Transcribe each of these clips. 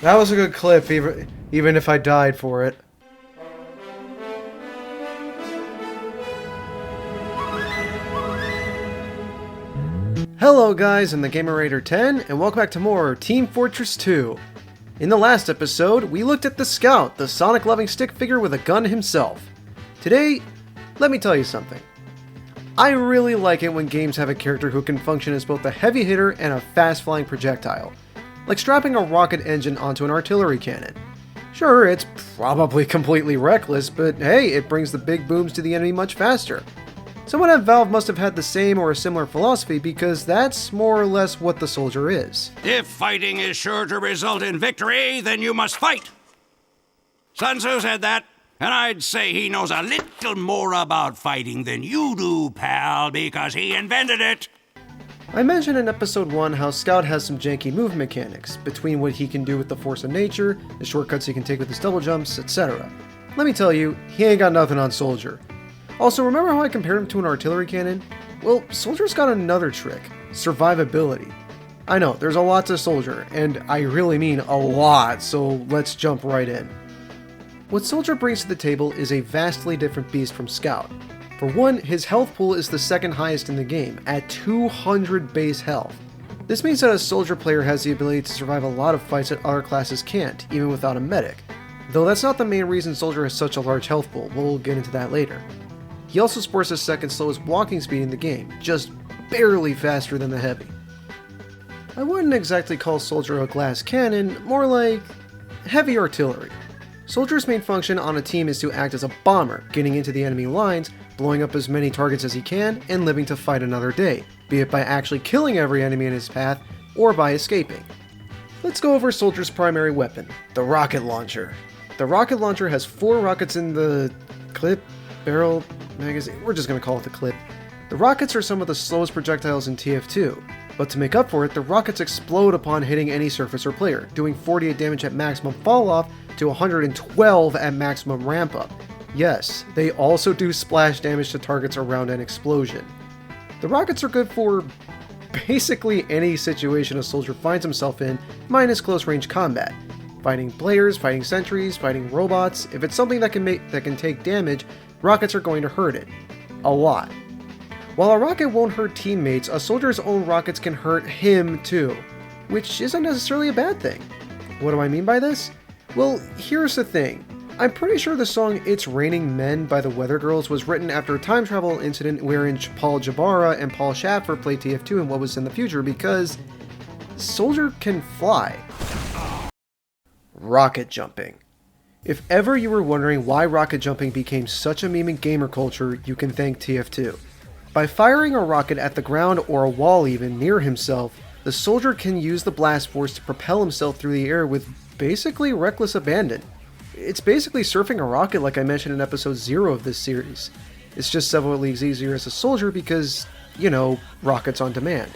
That was a good clip, even if I died for it. Hello guys, I'm the Gamer Raider 10, and welcome back to more Team Fortress 2. In the last episode, we looked at the Scout, the Sonic-loving stick figure with a gun himself. Today, let me tell you something. I really like it when games have a character who can function as both a heavy hitter and a fast-flying projectile. Like strapping a rocket engine onto an artillery cannon. Sure, it's probably completely reckless, but hey, it brings the big booms to the enemy much faster. Someone at Valve must have had the same or a similar philosophy because that's more or less what the soldier is. If fighting is sure to result in victory, then you must fight. Sun Tzu said that, and I'd say he knows a little more about fighting than you do, pal, because he invented it. I mentioned in episode 1 how Scout has some janky move mechanics, between what he can do with the force of nature, the shortcuts he can take with his double jumps, etc. Let me tell you, he ain't got nothing on Soldier. Also, remember how I compared him to an artillery cannon? Well, Soldier's got another trick, survivability. I know, there's a lot to Soldier, and I really mean a lot, so let's jump right in. What Soldier brings to the table is a vastly different beast from Scout. For one, his health pool is the second highest in the game, at 200 base health. This means that a Soldier player has the ability to survive a lot of fights that other classes can't, even without a medic. Though that's not the main reason Soldier has such a large health pool, we'll get into that later. He also sports the second slowest walking speed in the game, just barely faster than the Heavy. I wouldn't exactly call Soldier a glass cannon, more like heavy artillery. Soldier's main function on a team is to act as a bomber, getting into the enemy lines, blowing up as many targets as he can, and living to fight another day, be it by actually killing every enemy in his path, or by escaping. Let's go over Soldier's primary weapon, the rocket launcher. The rocket launcher has 4 rockets in the clip, barrel, magazine, we're just going to call it the clip. The rockets are some of the slowest projectiles in TF2, but to make up for it, the rockets explode upon hitting any surface or player, doing 48 damage at maximum fall off to 112 at maximum ramp up. Yes, they also do splash damage to targets around an explosion. The rockets are good for basically any situation a soldier finds himself in, minus close range combat. Fighting players, fighting sentries, fighting robots. If it's something that can take damage, rockets are going to hurt it. A lot. While a rocket won't hurt teammates, a soldier's own rockets can hurt him too, which isn't necessarily a bad thing. What do I mean by this? Well, here's the thing. I'm pretty sure the song It's Raining Men by the Weather Girls was written after a time travel incident wherein Paul Jabara and Paul Schaffer played TF2 in what was in the future because Soldier can fly. Rocket jumping. If ever you were wondering why rocket jumping became such a meme in gamer culture, you can thank TF2. By firing a rocket at the ground or a wall even near himself, the soldier can use the blast force to propel himself through the air with basically reckless abandon. It's basically surfing a rocket like I mentioned in episode 0 of this series. It's just several leagues easier as a soldier because, you know, rockets on demand.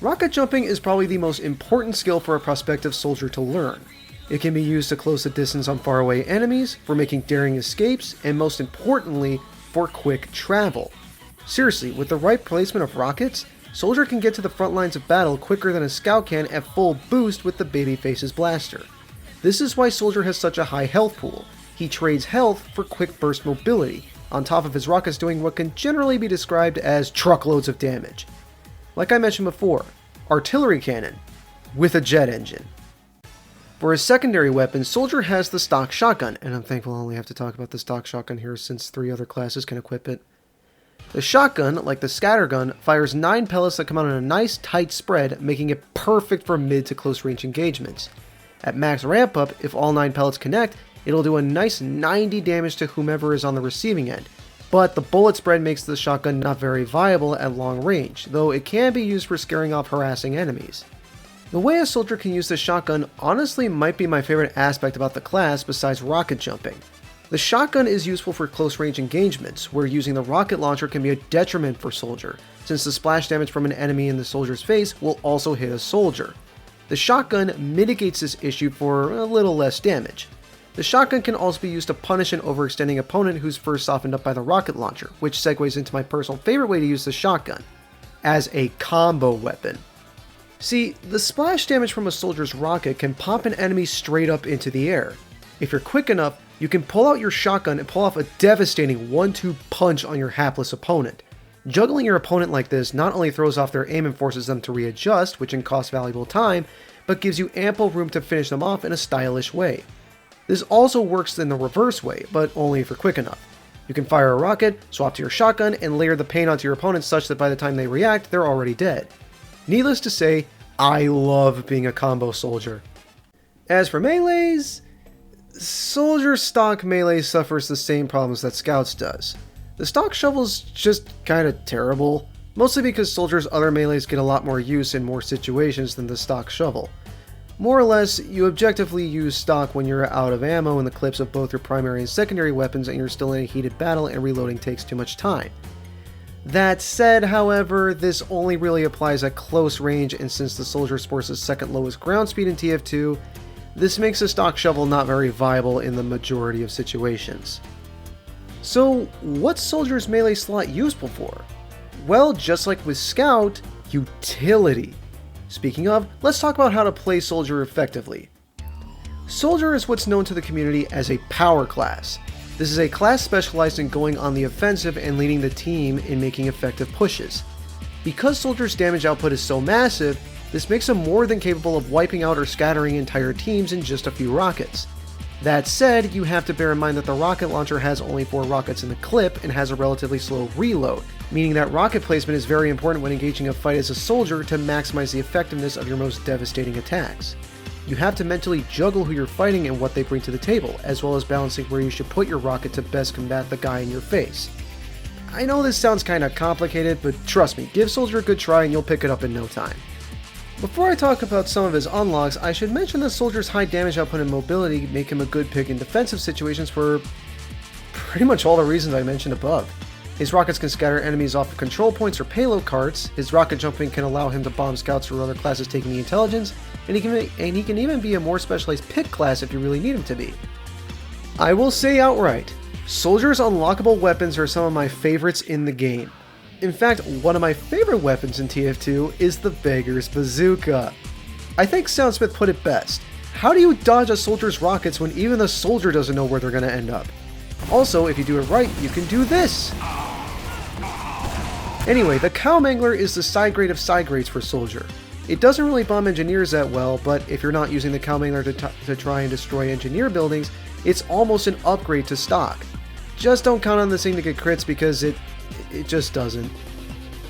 Rocket jumping is probably the most important skill for a prospective soldier to learn. It can be used to close the distance on faraway enemies, for making daring escapes, and most importantly, for quick travel. Seriously, with the right placement of rockets, Soldier can get to the front lines of battle quicker than a Scout can at full boost with the Babyface's blaster. This is why Soldier has such a high health pool. He trades health for quick burst mobility, on top of his rockets doing what can generally be described as truckloads of damage. Like I mentioned before, artillery cannon with a jet engine. For his secondary weapon, Soldier has the stock shotgun, and I'm thankful I only have to talk about the stock shotgun here since 3 other classes can equip it. The shotgun, like the scattergun, fires 9 pellets that come out in a nice tight spread, making it perfect for mid to close range engagements. At max ramp up, if all 9 pellets connect, it'll do a nice 90 damage to whomever is on the receiving end. But the bullet spread makes the shotgun not very viable at long range, though it can be used for scaring off harassing enemies. The way a soldier can use the shotgun honestly might be my favorite aspect about the class besides rocket jumping. The shotgun is useful for close range engagements, where using the rocket launcher can be a detriment for Soldier, since the splash damage from an enemy in the soldier's face will also hit a soldier. The shotgun mitigates this issue for a little less damage. The shotgun can also be used to punish an overextending opponent who's first softened up by the rocket launcher, which segues into my personal favorite way to use the shotgun, as a combo weapon. See, the splash damage from a soldier's rocket can pop an enemy straight up into the air. If you're quick enough, you can pull out your shotgun and pull off a devastating 1-2 punch on your hapless opponent. Juggling your opponent like this not only throws off their aim and forces them to readjust, which can cost valuable time, but gives you ample room to finish them off in a stylish way. This also works in the reverse way, but only if you're quick enough. You can fire a rocket, swap to your shotgun, and layer the pain onto your opponent such that by the time they react, they're already dead. Needless to say, I love being a combo soldier. As for melees, soldier stock melee suffers the same problems that scouts does. The stock shovel's just kinda terrible, mostly because soldiers' other melees get a lot more use in more situations than the stock shovel. More or less, you objectively use stock when you're out of ammo in the clips of both your primary and secondary weapons and you're still in a heated battle and reloading takes too much time. That said, however, this only really applies at close range, and since the soldier sports the second lowest ground speed in TF2, this makes a stock shovel not very viable in the majority of situations. So, what's soldier's melee slot useful for? Well, just like with scout, utility. Speaking of, let's talk about how to play soldier effectively. Soldier is what's known to the community as a power class. This is a class specialized in going on the offensive and leading the team in making effective pushes. Because Soldier's damage output is so massive, this makes him more than capable of wiping out or scattering entire teams in just a few rockets. That said, you have to bear in mind that the rocket launcher has only 4 rockets in the clip and has a relatively slow reload, meaning that rocket placement is very important when engaging a fight as a soldier to maximize the effectiveness of your most devastating attacks. You have to mentally juggle who you're fighting and what they bring to the table, as well as balancing where you should put your rocket to best combat the guy in your face. I know this sounds kinda complicated, but trust me, give Soldier a good try and you'll pick it up in no time. Before I talk about some of his unlocks, I should mention that Soldier's high damage output and mobility make him a good pick in defensive situations for pretty much all the reasons I mentioned above. His rockets can scatter enemies off of control points or payload carts, his rocket jumping can allow him to bomb scouts or other classes taking the intelligence, and he can even be a more specialized pick class if you really need him to be. I will say outright, Soldier's unlockable weapons are some of my favorites in the game. In fact, one of my favorite weapons in TF2 is the Beggar's Bazooka. I think Soundsmith put it best. How do you dodge a soldier's rockets when even the soldier doesn't know where they're going to end up? Also, if you do it right, you can do this! Anyway, the Cow Mangler is the side grade of side grades for Soldier. It doesn't really bomb engineers that well, but if you're not using the Cow Mangler to try and destroy engineer buildings, it's almost an upgrade to stock. Just don't count on this thing to get crits because it just doesn't.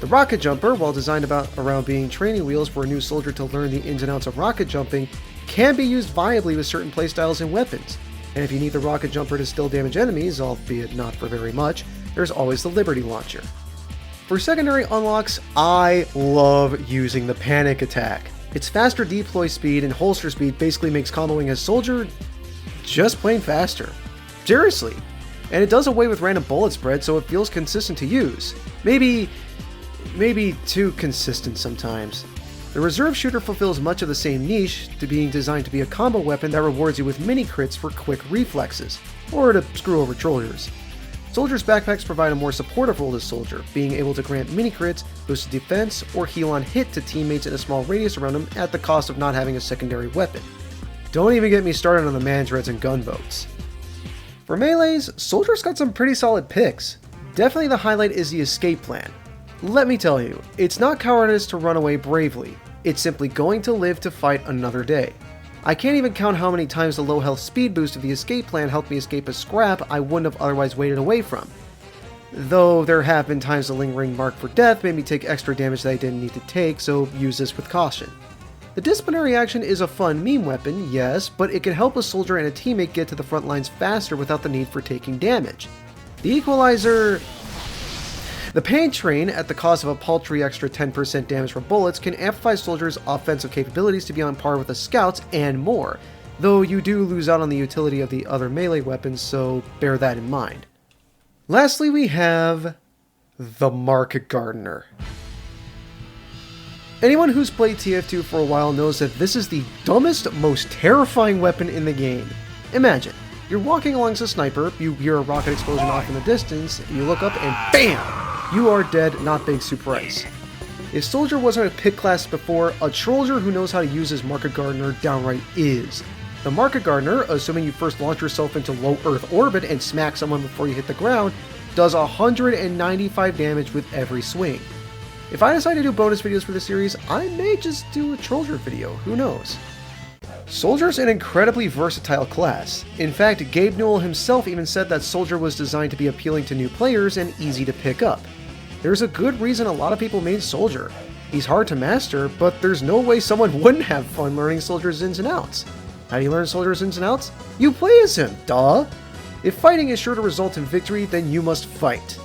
The Rocket Jumper, while designed around being training wheels for a new soldier to learn the ins and outs of rocket jumping, can be used viably with certain playstyles and weapons. And if you need the Rocket Jumper to still damage enemies, albeit not for very much, there's always the Liberty Launcher. For secondary unlocks, I love using the Panic Attack. Its faster deploy speed and holster speed basically makes comboing as Soldier just plain faster. Seriously. And it does away with random bullet spread, so it feels consistent to use. Maybe too consistent sometimes. The Reserve Shooter fulfills much of the same niche, to being designed to be a combo weapon that rewards you with mini crits for quick reflexes, or to screw over trollers. Soldier's backpacks provide a more supportive role to Soldier, being able to grant mini crits, boost defense, or heal on hit to teammates in a small radius around him at the cost of not having a secondary weapon. Don't even get me started on the man-dreads and gunboats. For melees, Soldier's got some pretty solid picks. Definitely the highlight is the escape plan. Let me tell you, it's not cowardice to run away bravely, it's simply going to live to fight another day. I can't even count how many times the low health speed boost of the escape plan helped me escape a scrap I wouldn't have otherwise waited away from. Though there have been times the lingering mark for death made me take extra damage that I didn't need to take, so use this with caution. The disciplinary action is a fun meme weapon, yes, but it can help a soldier and a teammate get to the front lines faster without the need for taking damage. The equalizer... The Pain Train, at the cost of a paltry extra 10% damage from bullets, can amplify soldiers' offensive capabilities to be on par with the scouts and more, though you do lose out on the utility of the other melee weapons, so bear that in mind. Lastly, we have the Market Gardener. Anyone who's played TF2 for a while knows that this is the dumbest, most terrifying weapon in the game. Imagine, you're walking along as a sniper, you hear a rocket explosion off in the distance, you look up and BAM! You are dead, not big surprise. If Soldier wasn't a pick class before, a Trolldier who knows how to use his Market Gardener downright is. The Market Gardener, assuming you first launch yourself into low Earth orbit and smack someone before you hit the ground, does 195 damage with every swing. If I decide to do bonus videos for this series, I may just do a Trolldier video, who knows. Soldier's an incredibly versatile class. In fact, Gabe Newell himself even said that Soldier was designed to be appealing to new players and easy to pick up. There's a good reason a lot of people made Soldier. He's hard to master, but there's no way someone wouldn't have fun learning Soldier's ins and outs. How do you learn Soldier's ins and outs? You play as him, duh! If fighting is sure to result in victory, then you must fight.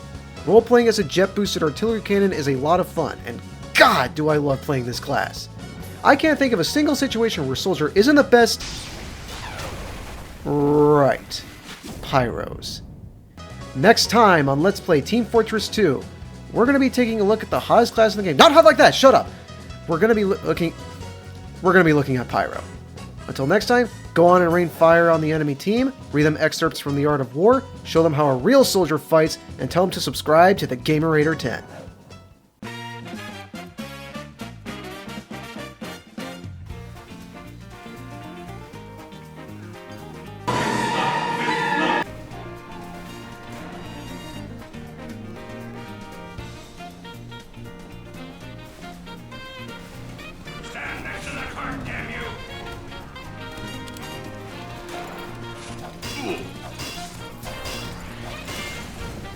Role-playing as a jet-boosted artillery cannon is a lot of fun, and God do I love playing this class. I can't think of a single situation where Soldier isn't the best... Right. Pyros. Next time on Let's Play Team Fortress 2, we're going to be taking a look at the hottest class in the game. Not hot like that, shut up! We're going to be looking at Pyro. Until next time, go on and rain fire on the enemy team, read them excerpts from The Art of War, show them how a real soldier fights, and tell them to subscribe to the Gamerator 10. Stand next to the cart, damn you!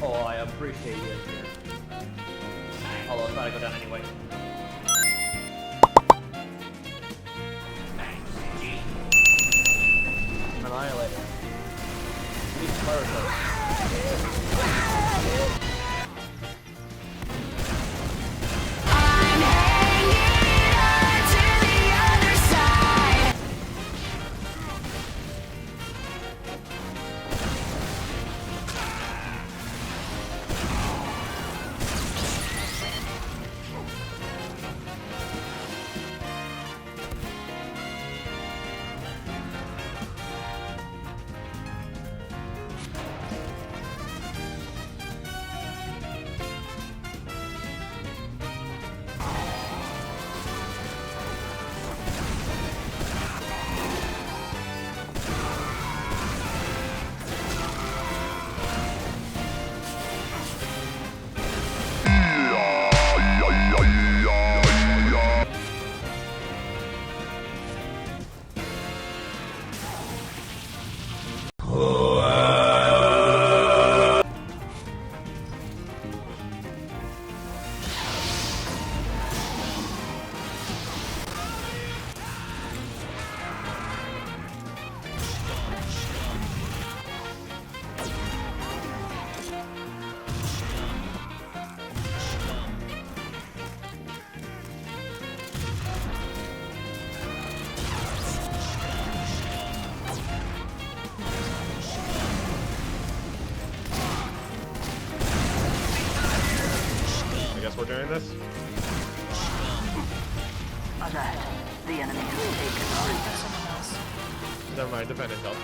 Oh, I appreciate you here. Although I'll try to go down anyway. Annihilate. These Spyro. We're doing this? Alert. The enemy has taken our... Never mind, defend itself.